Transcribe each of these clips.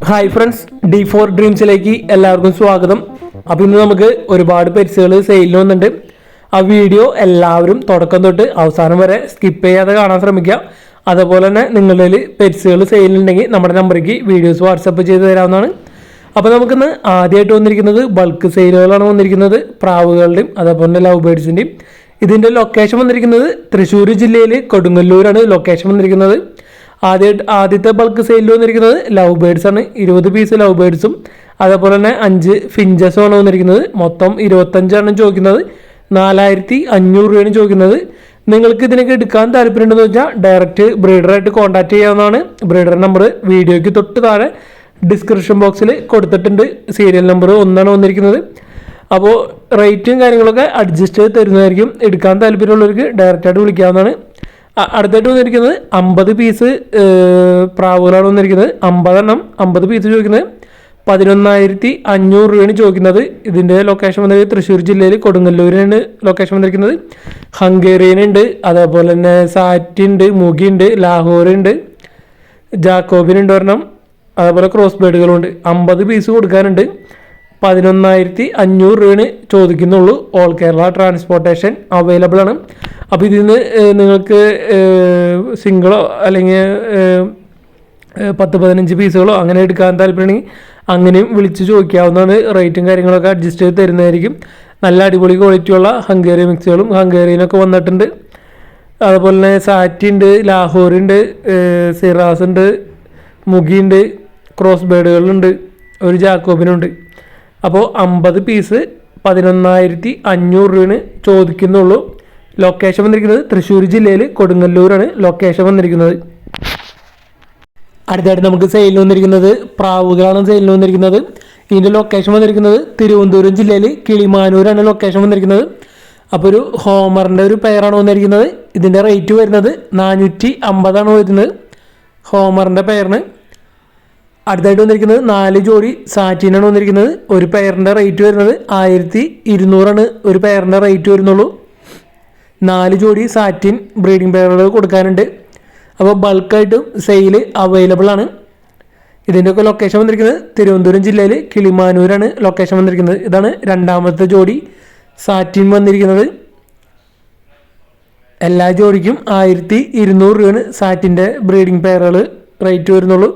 Hi friends, D4 ഡ്രീംസിലേക്ക് എല്ലാവർക്കും സ്വാഗതം. അപ്പോൾ ഇന്ന് നമുക്ക് ഒരുപാട് പെറ്റ്സുകൾ സെയിലിന് വന്നിട്ടുണ്ട്. ആ വീഡിയോ എല്ലാവരും തുടക്കം തൊട്ട് അവസാനം വരെ സ്കിപ്പ് ചെയ്യാതെ കാണാൻ ശ്രമിക്കുക. അതുപോലെ തന്നെ നിങ്ങളുടെ പെറ്റ്സുകൾ സെയിലുണ്ടെങ്കിൽ നമ്മുടെ നമ്പറിലേക്ക് വീഡിയോസ് വാട്സപ്പ് ചെയ്ത് തരാവുന്നതാണ്. അപ്പോൾ നമുക്കിന്ന് ആദ്യമായിട്ട് വന്നിരിക്കുന്നത് ബൾക്ക് സെയിലുകളാണ് വന്നിരിക്കുന്നത്, പ്രാവുകളുടെയും അതേപോലെ തന്നെ ലവ് ബേഡ്സിൻ്റെയും. ഇതിൻ്റെ ലൊക്കേഷൻ വന്നിരിക്കുന്നത് തൃശ്ശൂർ ജില്ലയിൽ കൊടുങ്ങല്ലൂരാണ് ലൊക്കേഷൻ വന്നിരിക്കുന്നത്. ആദ്യത്തെ ബൾക്ക് സെയിലിൽ വന്നിരിക്കുന്നത് ലവ് ബേഡ്സ് ആണ്. 20 പീസ് ലവ് ബേഡ്സും അതേപോലെ തന്നെ 5 ഫിഞ്ചസും ആണ് വന്നിരിക്കുന്നത്. മൊത്തം 25 ചോദിക്കുന്നത്. 4500 രൂപയാണ് ചോദിക്കുന്നത്. നിങ്ങൾക്ക് ഇതിനൊക്കെ എടുക്കാൻ താല്പര്യമുണ്ടെന്ന് വെച്ചാൽ ഡയറക്റ്റ് ബ്രീഡറായിട്ട് കോൺടാക്ട് ചെയ്യാവുന്നതാണ്. ബ്രീഡർ നമ്പർ വീഡിയോയ്ക്ക് തൊട്ട് താഴെ ഡിസ്ക്രിപ്ഷൻ ബോക്സിൽ കൊടുത്തിട്ടുണ്ട്. സീരിയൽ നമ്പർ 1 വന്നിരിക്കുന്നത്. അപ്പോൾ റേറ്റും കാര്യങ്ങളൊക്കെ അഡ്ജസ്റ്റ് ചെയ്ത് തരുന്നതായിരിക്കും. എടുക്കാൻ താല്പര്യമുള്ളവർക്ക് ഡയറക്റ്റായിട്ട് വിളിക്കാവുന്നതാണ്. അടുത്തായിട്ട് വന്നിരിക്കുന്നത് 50 പീസ് പ്രാവുകളാണ് വന്നിരിക്കുന്നത്. 50 പീസ് ചോദിക്കുന്നത് 11,500 രൂപയാണ് ചോദിക്കുന്നത്. ഇതിൻ്റെ ലൊക്കേഷൻ വന്നത് തൃശ്ശൂർ ജില്ലയിൽ കൊടുങ്ങല്ലൂരാണ് ലൊക്കേഷൻ വന്നിരിക്കുന്നത്. ഹംഗേറിയൻ ഉണ്ട്, അതേപോലെ തന്നെ സാറ്റുണ്ട്, മുഗിയുണ്ട്, ലാഹോറുണ്ട്, ജാക്കോബിൻ ഉണ്ട് ഒരെണ്ണം, അതേപോലെ ക്രോസ് ബേഡുകളുണ്ട്. 50 പീസ് കൊടുക്കാനുണ്ട്. 11,500 രൂപയാണ് ചോദിക്കുന്നുള്ളൂ. ഓൾ കേരള ട്രാൻസ്പോർട്ടേഷൻ അവൈലബിൾ ആണ്. അപ്പോൾ ഇതിൽ നിന്ന് നിങ്ങൾക്ക് സിംഗിളോ അല്ലെങ്കിൽ 10-15 പീസുകളോ അങ്ങനെ എടുക്കാൻ താല്പര്യമുണ്ടെങ്കിൽ അങ്ങനെയും വിളിച്ച് ചോദിക്കാവുന്നതാണ്. റേറ്റും കാര്യങ്ങളൊക്കെ അഡ്ജസ്റ്റ് ചെയ്ത് തരുന്നതായിരിക്കും. നല്ല അടിപൊളി ക്വാളിറ്റിയുള്ള ഹംഗേറിയൻ മിക്സുകളും ഹംഗേറിയനൊക്കെ വന്നിട്ടുണ്ട്. അതുപോലെ തന്നെ സാറ്റുണ്ട്, ലാഹോറുണ്ട്, സിറാസ് ഉണ്ട്, മുഗിയുണ്ട്, ക്രോസ് ബേഡുകളുണ്ട്, ഒരു ജാക്കോബിനുണ്ട്. അപ്പോൾ 50 പീസ് 11,500 രൂപയാണ് ചോദിക്കുന്നുള്ളൂ. ലൊക്കേഷൻ വന്നിരിക്കുന്നത് തൃശ്ശൂർ ജില്ലയിൽ കൊടുങ്ങല്ലൂരാണ് ലൊക്കേഷൻ വന്നിരിക്കുന്നത്. അടുത്തായിട്ട് നമുക്ക് സെയിലിന് വന്നിരിക്കുന്നത് പ്രാവുകളാണ് സെയിലിന് വന്നിരിക്കുന്നത്. ഇതിൻ്റെ ലൊക്കേഷൻ വന്നിരിക്കുന്നത് തിരുവനന്തപുരം ജില്ലയിൽ കിളിമാനൂരാണ് ലൊക്കേഷൻ വന്നിരിക്കുന്നത്. അപ്പോൾ ഒരു ഹോമറിൻ്റെ ഒരു പെയറാണ് വന്നിരിക്കുന്നത്. ഇതിൻ്റെ റേറ്റ് വരുന്നത് 450 വരുന്നത് ഹോമറിൻ്റെ പെയറിന്. അടുത്തായിട്ട് വന്നിരിക്കുന്നത് 4 ജോഡി സാറ്റിനാണ് വന്നിരിക്കുന്നത്. ഒരു പെയറിൻ്റെ റേറ്റ് വരുന്നത് 1,200 ഒരു പെയറിൻ്റെ റേറ്റ് വരുന്നുള്ളൂ. 4 ജോഡി സാറ്റിൻ ബ്രീഡിംഗ് പെയറുകൾ കൊടുക്കാനുണ്ട്. അപ്പോൾ ബൾക്കായിട്ടും സെയിൽ അവൈലബിൾ ആണ്. ഇതിൻ്റെയൊക്കെ ലൊക്കേഷൻ വന്നിരിക്കുന്നത് തിരുവനന്തപുരം ജില്ലയിൽ കിളിമാനൂരാണ് ലൊക്കേഷൻ വന്നിരിക്കുന്നത്. ഇതാണ് രണ്ടാമത്തെ ജോഡി സാറ്റിൻ വന്നിരിക്കുന്നത്. എല്ലാ ജോഡിക്കും 1,200 രൂപയാണ് സാറ്റിൻ്റെ ബ്രീഡിംഗ് പെയറുകൾ റേറ്റ് വരുന്നുള്ളൂ.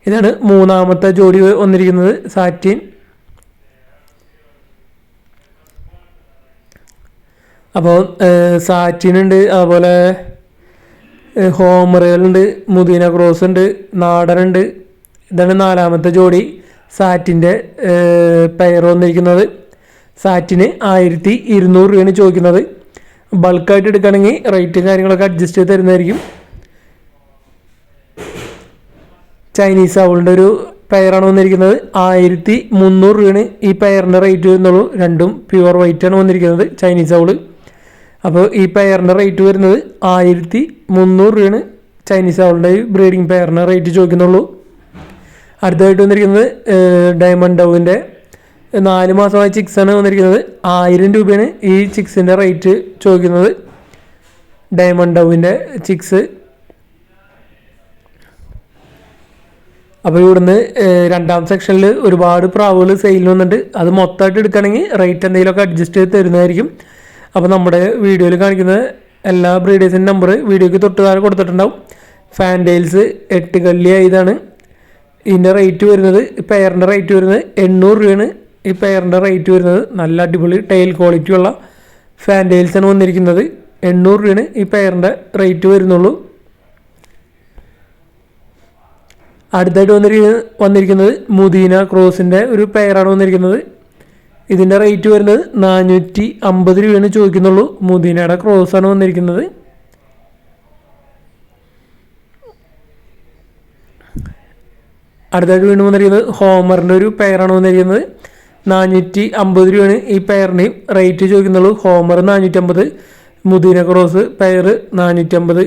ഇതാണ് മൂന്നാമത്തെ ജോഡി വന്നിരിക്കുന്നത് സാറ്റിൻ. അപ്പോൾ സാറ്റിനുണ്ട്, അതുപോലെ ഹോമറുകളുണ്ട്, മുദീന ക്രോസ് ഉണ്ട്, നാടനുണ്ട്. ഇതാണ് നാലാമത്തെ ജോഡി സാറ്റിൻ്റെ പെയർ വന്നിരിക്കുന്നത്. സാറ്റിന് 1,200 രൂപയാണ് ചോദിക്കുന്നത്. ബൾക്കായിട്ട് എടുക്കുകയാണെങ്കിൽ റേറ്റും കാര്യങ്ങളൊക്കെ അഡ്ജസ്റ്റ് ചെയ്ത് തരുന്നതായിരിക്കും. ചൈനീസ് ഔളിൻ്റെ ഒരു പെയറാണ് വന്നിരിക്കുന്നത്. 1,300 രൂപയാണ് ഈ പെയറിൻ്റെ റേറ്റ് വരുന്നുള്ളൂ. രണ്ടും പ്യുവർ വൈറ്റ് ആണ് വന്നിരിക്കുന്നത്, ചൈനീസ് ഔള്. അപ്പോൾ ഈ പെയറിൻ്റെ റേറ്റ് വരുന്നത് 1,300 രൂപയാണ് ചൈനീസ് ഔളിൻ്റെ ബ്രീഡിംഗ് പെയറിൻ്റെ റേറ്റ് ചോദിക്കുന്നുള്ളൂ. അടുത്തതായിട്ട് വന്നിരിക്കുന്നത് ഡയമണ്ട് ഡൗവിൻ്റെ 4 മാസമായ ചിക്സാണ് വന്നിരിക്കുന്നത്. 1,000 രൂപയാണ് ഈ ചിക്സിൻ്റെ റേറ്റ് ചോദിക്കുന്നത്. ഡയമണ്ട് ഡൗവിൻ്റെ ചിക്സ്. അപ്പോൾ ഇവിടുന്ന് രണ്ടാം സെക്ഷനിൽ ഒരുപാട് പ്രാവുകൾ സെയിലിന് വന്നിട്ട് അത് മൊത്തമായിട്ട് എടുക്കുകയാണെങ്കിൽ റേറ്റ് എന്തെങ്കിലുമൊക്കെ അഡ്ജസ്റ്റ് ചെയ്ത് തരുന്നതായിരിക്കും. അപ്പോൾ നമ്മുടെ വീഡിയോയിൽ കാണിക്കുന്ന എല്ലാ ബ്രീഡേഴ്സിൻ്റെ നമ്പർ വീഡിയോയ്ക്ക് തൊട്ട് താഴെ കൊടുത്തിട്ടുണ്ടാവും. ഫാൻഡെയിൽസ് 8 കല്ലിയ ഇതാണ്. ഇതിൻ്റെ റേറ്റ് വരുന്നത്, പെയറിൻ്റെ റേറ്റ് വരുന്നത് 800 രൂപയാണ് ഈ പെയറിൻ്റെ റേറ്റ് വരുന്നത്. നല്ല അടിപൊളി ടൈൽ ക്വാളിറ്റിയുള്ള ഫാൻഡെയിൽസാണ് വന്നിരിക്കുന്നത്. 800 രൂപയാണ് ഈ പെയറിൻ്റെ റേറ്റ് വരുന്നുള്ളൂ. അടുത്തായിട്ട് വന്നിരിക്കുന്നത് മുദീന ക്രോസിൻ്റെ ഒരു പെയറാണ് വന്നിരിക്കുന്നത്. ഇതിൻ്റെ റേറ്റ് വരുന്നത് 450 രൂപയാണ് ചോദിക്കുന്നുള്ളൂ. മുദീനയുടെ ക്രോസാണ് വന്നിരിക്കുന്നത്. അടുത്തായിട്ട് വീണ്ടും വന്നിരിക്കുന്നത് ഹോമറിൻ്റെ ഒരു പെയറാണ് വന്നിരിക്കുന്നത്. 450 രൂപയാണ് ഈ പെയറിൻ്റെയും റേറ്റ് ചോദിക്കുന്നുള്ളൂ. ഹോമർ 450, മുദീന ക്രോസ് പെയർ 450.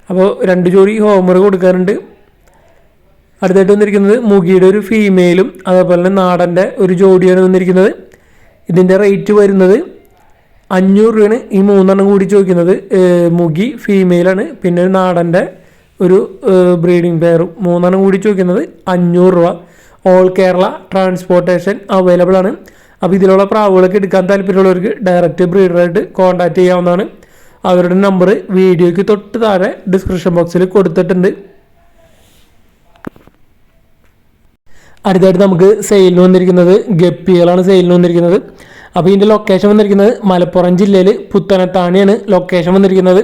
അപ്പോൾ 2 ജോഡി ഹോമർ കൊടുക്കാറുണ്ട്. അടുത്തായിട്ട് വന്നിരിക്കുന്നത് മുഗിയുടെ ഒരു ഫീമെയിലും അതേപോലെ തന്നെ നാടൻ്റെ ഒരു ജോഡിയാണ് വന്നിരിക്കുന്നത്. ഇതിൻ്റെ റേറ്റ് വരുന്നത് 500 രൂപയാണ് ഈ 3 കൂടി ചോദിക്കുന്നത്. മുഗി ഫീമെയിലാണ്, പിന്നെ നാടൻ്റെ ഒരു ബ്രീഡിംഗ് പെയറും 3 കൂടി ചോദിക്കുന്നത് 500 രൂപ. ഓൾ കേരള ട്രാൻസ്പോർട്ടേഷൻ അവൈലബിൾ ആണ്. അപ്പോൾ ഇതിലുള്ള പ്രാവുകളൊക്കെ എടുക്കാൻ താല്പര്യമുള്ളവർക്ക് ഡയറക്റ്റ് ബ്രീഡറായിട്ട് കോൺടാക്റ്റ് ചെയ്യാവുന്നതാണ്. അവരുടെ നമ്പർ വീഡിയോയ്ക്ക് തൊട്ട് താഴെ ഡിസ്ക്രിപ്ഷൻ ബോക്സിൽ കൊടുത്തിട്ടുണ്ട്. അടുത്തായിട്ട് നമുക്ക് സെയിലിന് വന്നിരിക്കുന്നത് ഗപ്പികളാണ് സെയിലിന് വന്നിരിക്കുന്നത്. അപ്പോൾ ഇതിൻ്റെ ലൊക്കേഷൻ വന്നിരിക്കുന്നത് മലപ്പുറം ജില്ലയിൽ പുത്തനത്താണിയാണ് ലൊക്കേഷൻ വന്നിരിക്കുന്നത്.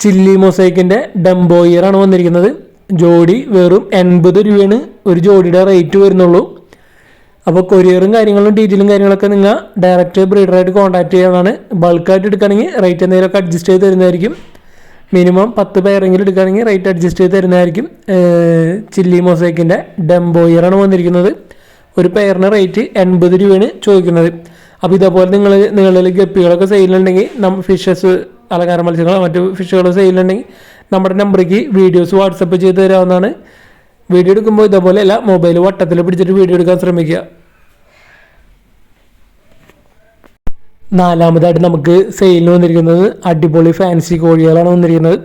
ചില്ലി മൊസൈക്കിൻ്റെ ഡംബോയിയറാണ് വന്നിരിക്കുന്നത്. ജോഡി വെറും 80 രൂപയാണ് ഒരു ജോഡിയുടെ റേറ്റ് വരുന്നുള്ളൂ. അപ്പോൾ കൊറിയറും കാര്യങ്ങളും ഡീറ്റെയിലും കാര്യങ്ങളൊക്കെ നിങ്ങൾ ഡയറക്റ്റ് ബ്രീഡറായിട്ട് കോൺടാക്ട് ചെയ്യാവുന്നതാണ്. ബൾക്കായിട്ട് എടുക്കുകയാണെങ്കിൽ റേറ്റ് എന്തെങ്കിലുമൊക്കെ അഡ്ജസ്റ്റ് ചെയ്ത് തരുന്നതായിരിക്കും. മിനിമം 10 പേരെങ്കിലും എടുക്കുകയാണെങ്കിൽ റേറ്റ് അഡ്ജസ്റ്റ് ചെയ്ത് തരുന്നതായിരിക്കും. ചില്ലി മൊസൈക്കിൻ്റെ ഡംബോയിയറാണ് വന്നിരിക്കുന്നത്. ഒരു പെയറിന് റേറ്റ് 80 രൂപയാണ് ചോദിക്കുന്നത്. അപ്പോൾ ഇതേപോലെ നിങ്ങളിൽ ഗപ്പികളൊക്കെ സെയിലുണ്ടെങ്കിൽ ഫിഷസ് അലങ്കാര മത്സ്യങ്ങളോ മറ്റു ഫിഷുകളോ സെയിലുണ്ടെങ്കിൽ നമ്മുടെ നമ്പറേക്ക് വീഡിയോസ് വാട്സപ്പ് ചെയ്ത് തരാവുന്നതാണ്. വീഡിയോ എടുക്കുമ്പോൾ ഇതേപോലെയല്ല മൊബൈൽ വട്ടത്തിൽ പിടിച്ചിട്ട് വീഡിയോ എടുക്കാൻ ശ്രമിക്കുക. നാലാമതായിട്ട് നമുക്ക് സെയിലിന് വന്നിരിക്കുന്നത് അടിപൊളി ഫാൻസി കോഴികളാണ് വന്നിരിക്കുന്നത്.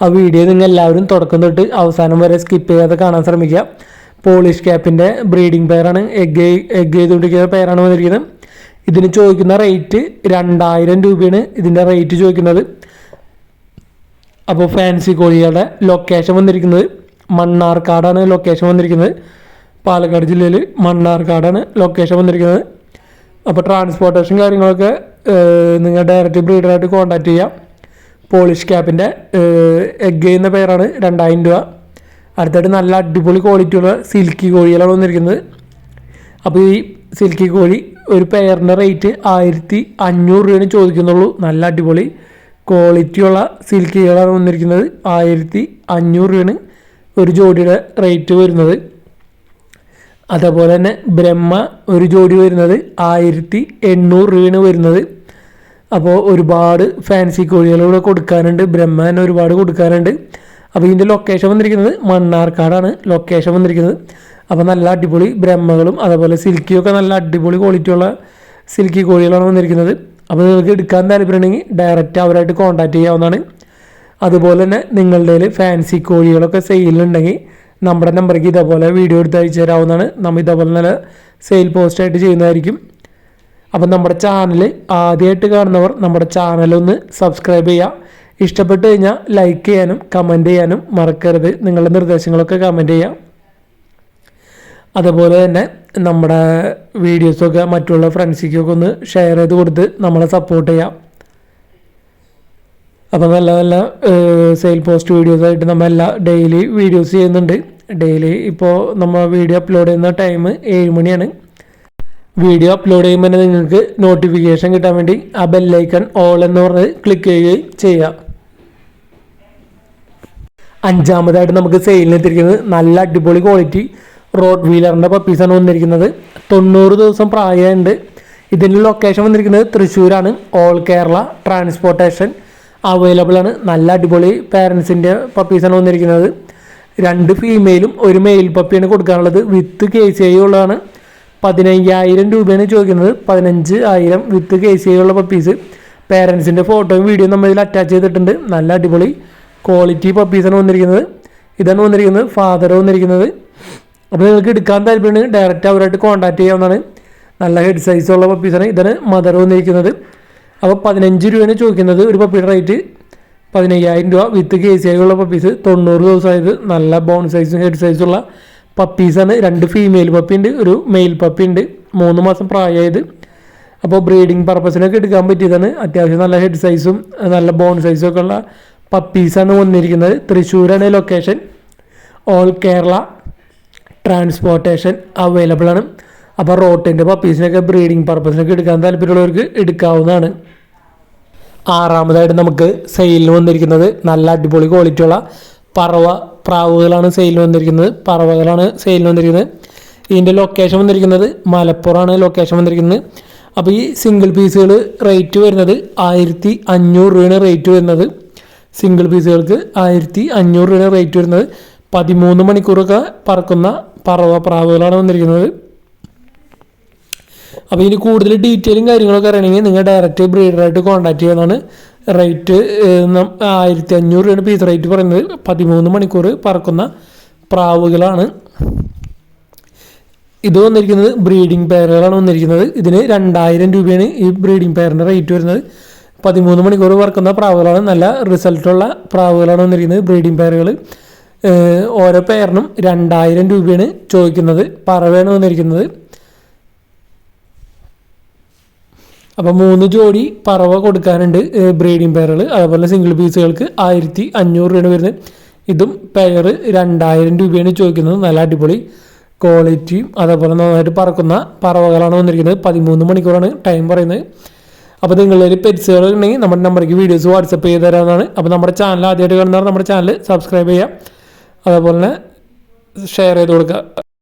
ആ വീഡിയോ നിങ്ങൾ എല്ലാവരും തുടക്കം തൊട്ട് അവസാനം വരെ സ്കിപ്പ് ചെയ്യാതെ കാണാൻ ശ്രമിക്കുക. പോളിഷ് ക്യാപ്പിൻ്റെ ബ്രീഡിംഗ് പെയറാണ്, എഗ് ചെയ്തുകൊണ്ടിരിക്കുന്ന പെയറാണ് വന്നിരിക്കുന്നത്. ഇതിന് ചോദിക്കുന്ന റേറ്റ് 2000 രൂപയാണ് ഇതിൻ്റെ റേറ്റ് ചോദിക്കുന്നത്. അപ്പോൾ ഫാൻസി കോഴികളുടെ ലൊക്കേഷൻ വന്നിരിക്കുന്നത് മണ്ണാർക്കാടാണ് ലൊക്കേഷൻ വന്നിരിക്കുന്നത്. പാലക്കാട് ജില്ലയിൽ മണ്ണാർക്കാടാണ് ലൊക്കേഷൻ വന്നിരിക്കുന്നത്. അപ്പോൾ ട്രാൻസ്പോർട്ടേഷൻ കാര്യങ്ങളൊക്കെ നിങ്ങൾ ഡയറക്റ്റ് ബ്രീഡറായിട്ട് കോൺടാക്ട് ചെയ്യാം. പോളിഷ് ക്യാപ്പിൻ്റെ എഗ് ചെയ്യുന്ന പെയറാണ് 2000 രൂപ. അടുത്തായിട്ട് നല്ല അടിപൊളി ക്വാളിറ്റിയുള്ള സിൽക്കി കോഴികളാണ് വന്നിരിക്കുന്നത്. അപ്പോൾ ഈ സിൽക്കി കോഴി ഒരു പെയറിൻ്റെ റേറ്റ് 1500 രൂപയാണ് ചോദിക്കുന്നുള്ളൂ. നല്ല അടിപൊളി ക്വാളിറ്റിയുള്ള സിൽക്കികളാണ് വന്നിരിക്കുന്നത്. 1500 രൂപയാണ് ഒരു ജോഡിയുടെ റേറ്റ് വരുന്നത്. അതേപോലെ തന്നെ ബ്രഹ്മ ഒരു ജോഡി വരുന്നത് 1800 രൂപയാണ് വരുന്നത്. അപ്പോൾ ഒരുപാട് ഫാൻസി കോഴികളിലൂടെ കൊടുക്കാനുണ്ട്. ബ്രഹ്മ തന്നെ ഒരുപാട് കൊടുക്കാനുണ്ട്. അപ്പോൾ ഇതിൻ്റെ ലൊക്കേഷൻ വന്നിരിക്കുന്നത് മണ്ണാർക്കാടാണ് ലൊക്കേഷൻ വന്നിരിക്കുന്നത്. അപ്പോൾ നല്ല അടിപൊളി ബ്രഹ്മകളും അതേപോലെ സിൽക്കിയൊക്കെ നല്ല അടിപൊളി ക്വാളിറ്റിയുള്ള സിൽക്കി കോഴികളാണ് വന്നിരിക്കുന്നത്. അപ്പോൾ നിങ്ങൾക്ക് എടുക്കാൻ താല്പര്യമുണ്ടെങ്കിൽ ഡയറക്റ്റ് അവരായിട്ട് കോൺടാക്ട് ചെയ്യാവുന്നതാണ്. അതുപോലെ തന്നെ നിങ്ങളുടെ ഫാൻസി കോഴികളൊക്കെ സെയിലുണ്ടെങ്കിൽ നമ്മുടെ നമ്പറേക്ക് ഇതേപോലെ വീഡിയോ എടുത്ത് അയച്ചു തരാവുന്നതാണ്. നമ്മൾ ഇതേപോലെ നല്ല സെയിൽ പോസ്റ്റായിട്ട് ചെയ്യുന്നതായിരിക്കും. അപ്പം നമ്മുടെ ചാനൽ ആദ്യമായിട്ട് കാണുന്നവർ നമ്മുടെ ചാനലൊന്ന് സബ്സ്ക്രൈബ് ചെയ്യുക. ഇഷ്ടപ്പെട്ട് കഴിഞ്ഞാൽ ലൈക്ക് ചെയ്യാനും കമൻറ്റ് ചെയ്യാനും മറക്കരുത്. നിങ്ങളുടെ നിർദ്ദേശങ്ങളൊക്കെ കമൻറ്റ് ചെയ്യാം. അതുപോലെ തന്നെ നമ്മുടെ വീഡിയോസൊക്കെ മറ്റുള്ള ഫ്രണ്ട്സിക്കൊക്കെ ഒന്ന് ഷെയർ ചെയ്ത് കൊടുത്ത് നമ്മളെ സപ്പോർട്ട് ചെയ്യാം. അപ്പോൾ നല്ല നല്ല സെയിൽ പോസ്റ്റ് വീഡിയോസായിട്ട് നമ്മൾ ഡെയിലി വീഡിയോസ് ചെയ്യുന്നുണ്ട്. ഡെയിലി ഇപ്പോൾ നമ്മൾ വീഡിയോ അപ്ലോഡ് ചെയ്യുന്ന ടൈം 7 മണിയാണ്. വീഡിയോ അപ്ലോഡ് ചെയ്യുമ്പോൾ തന്നെ നിങ്ങൾക്ക് നോട്ടിഫിക്കേഷൻ കിട്ടാൻ വേണ്ടി ആ ബെല്ലൈക്കൺ ഓൾ എന്ന് പറഞ്ഞ് ക്ലിക്ക് ചെയ്യുകയും ചെയ്യാം. അഞ്ചാമതായിട്ട് നമുക്ക് സെയിലിന് എത്തിയിരിക്കുന്നത് നല്ല അടിപൊളി ക്വാളിറ്റി റോഡ് വീലറിൻ്റെ പപ്പീസാണ് വന്നിരിക്കുന്നത്. 90 ദിവസം പ്രായമുണ്ട്. ഇതിൻ്റെ ലൊക്കേഷൻ വന്നിരിക്കുന്നത് തൃശ്ശൂരാണ്. ഓൾ കേരള ട്രാൻസ്പോർട്ടേഷൻ അവൈലബിൾ ആണ്. നല്ല അടിപൊളി പാരൻസിൻ്റെ പപ്പീസാണ് വന്നിരിക്കുന്നത്. 2 ഫീമെയിലും 1 മെയിൽ പപ്പിയാണ് കൊടുക്കാനുള്ളത്. വിത്ത് KCI ഉള്ളതാണ്. 15000 രൂപയാണ് ചോദിക്കുന്നത്. 15000 വിത്ത് KCI ഉള്ള പപ്പീസ്. പാരൻസിൻ്റെ ഫോട്ടോയും വീഡിയോയും നമ്മൾ ഇതിൽ അറ്റാച്ച് ചെയ്തിട്ടുണ്ട്. നല്ല അടിപൊളി ക്വാളിറ്റി പപ്പീസാണ് വന്നിരിക്കുന്നത്. ഇതാണ് വന്നിരിക്കുന്നത് ഫാദർ വന്നിരിക്കുന്നത്. അപ്പോൾ നിങ്ങൾക്ക് എടുക്കാൻ താല്പര്യമുണ്ടെങ്കിൽ ഡയറക്റ്റ് അവരായിട്ട് കോൺടാക്ട് ചെയ്യാവുന്നതാണ്. നല്ല ഹെഡ് സൈസുള്ള പപ്പീസാണ്. ഇതാണ് മദർ വന്നിരിക്കുന്നത്. അപ്പോൾ 15 രൂപയാണ് ചോദിക്കുന്നത് ഒരു പപ്പിയുടെ റേറ്റ്. 15000 രൂപ വിത്ത് KCI ഉള്ള പപ്പീസ്. 90 ദിവസമായത് നല്ല ബോൺ സൈസും ഹെഡ് സൈസുള്ള പപ്പീസാണ്. 2 ഫീമെയിൽ പപ്പി ഉണ്ട്, ഒരു മെയിൽ പപ്പി ഉണ്ട്. 3 മാസം പ്രായമായത്. അപ്പോൾ ബ്രീഡിങ് പർപ്പസിനൊക്കെ എടുക്കാൻ പറ്റിയതാണ്. അത്യാവശ്യം നല്ല ഹെഡ് സൈസും നല്ല ബോൺ സൈസും ഒക്കെ ഉള്ള പപ്പീസാണ് വന്നിരിക്കുന്നത്. തൃശ്ശൂരാണ് location. All Kerala transportation available ആണ്. അപ്പോൾ റോട്ടിൻ്റെ പപ്പീസിനൊക്കെ ബ്രീഡിങ് പർപ്പസിനൊക്കെ എടുക്കാൻ താല്പര്യമുള്ളവർക്ക് എടുക്കാവുന്നതാണ്. ആറാമതായിട്ട് നമുക്ക് സെയിലിന് വന്നിരിക്കുന്നത് നല്ല അടിപൊളി ക്വാളിറ്റിയുള്ള പ്രാവുകളാണ് സെയിലിന് വന്നിരിക്കുന്നത്. പറവകളാണ് സെയിലിന് വന്നിരിക്കുന്നത്. ഇതിൻ്റെ ലൊക്കേഷൻ വന്നിരിക്കുന്നത് മലപ്പുറമാണ് ലൊക്കേഷൻ വന്നിരിക്കുന്നത്. അപ്പോൾ ഈ സിംഗിൾ പീസുകൾ റേറ്റ് വരുന്നത് 1500 രൂപയാണ് റേറ്റ് വരുന്നത്. സിംഗിൾ പീസുകൾക്ക് 1500 രൂപയാണ് റേറ്റ് വരുന്നത്. 13 മണിക്കൂറൊക്കെ പറക്കുന്ന പ്രാവുകളാണ് വന്നിരിക്കുന്നത്. അപ്പോൾ ഇനി കൂടുതൽ ഡീറ്റെയിലും കാര്യങ്ങളൊക്കെ അറിയണമെങ്കിൽ നിങ്ങൾ ഡയറക്റ്റ് ബ്രീഡറായിട്ട് കോൺടാക്ട് ചെയ്യുന്നതാണ്. റേറ്റ് 1500 രൂപയാണ് പീസ് റേറ്റ് പറയുന്നത്. 13 മണിക്കൂർ പറക്കുന്ന പ്രാവുകളാണ്. ഇത് വന്നിരിക്കുന്നത് ബ്രീഡിംഗ് പെയറുകളാണ് വന്നിരിക്കുന്നത്. ഇതിന് 2000 രൂപയാണ് ഈ ബ്രീഡിംഗ് പെയറിൻ്റെ റേറ്റ് വരുന്നത്. 13 മണിക്കൂർ പറക്കുന്ന പ്രാവുകളാണ്. നല്ല റിസൾട്ടുള്ള പ്രാവുകളാണ് വന്നിരിക്കുന്നത് ബ്രീഡിംഗ് പെയറുകൾ. ഓരോ പെയറിനും 2000 രൂപയാണ് ചോദിക്കുന്നത്. പറവയാണ് വന്നിരിക്കുന്നത്. അപ്പോൾ 3 ജോഡി പറവ കൊടുക്കാനുണ്ട് ബ്രീഡിംഗ് പെയറുകൾ. അതുപോലെ സിംഗിൾ പീസുകൾക്ക് 1500 രൂപയാണ് വരുന്നത്. ഇതും പെയർ 2000 രൂപയാണ് ചോദിക്കുന്നത്. നല്ല അടിപൊളി ക്വാളിറ്റിയും അതേപോലെ നന്നായിട്ട് പറക്കുന്ന പറവകളാണ് വന്നിരിക്കുന്നത്. 13 മണിക്കൂറാണ് ടൈം പറയുന്നത്. അപ്പോൾ നിങ്ങളുടെ പെറ്റ്സുകൾ ഉണ്ടെങ്കിൽ നമ്മുടെ നമ്പറിലേക്ക് വീഡിയോസ് വാട്സപ്പ് ചെയ്ത് തരാവുന്നതാണ്. അപ്പോൾ നമ്മുടെ ചാനൽ ആദ്യമായിട്ട് കാണുന്നവർ നമ്മുടെ ചാനൽ സബ്സ്ക്രൈബ് ചെയ്യുക, അതേപോലെ തന്നെ ഷെയർ ചെയ്ത് കൊടുക്കുക.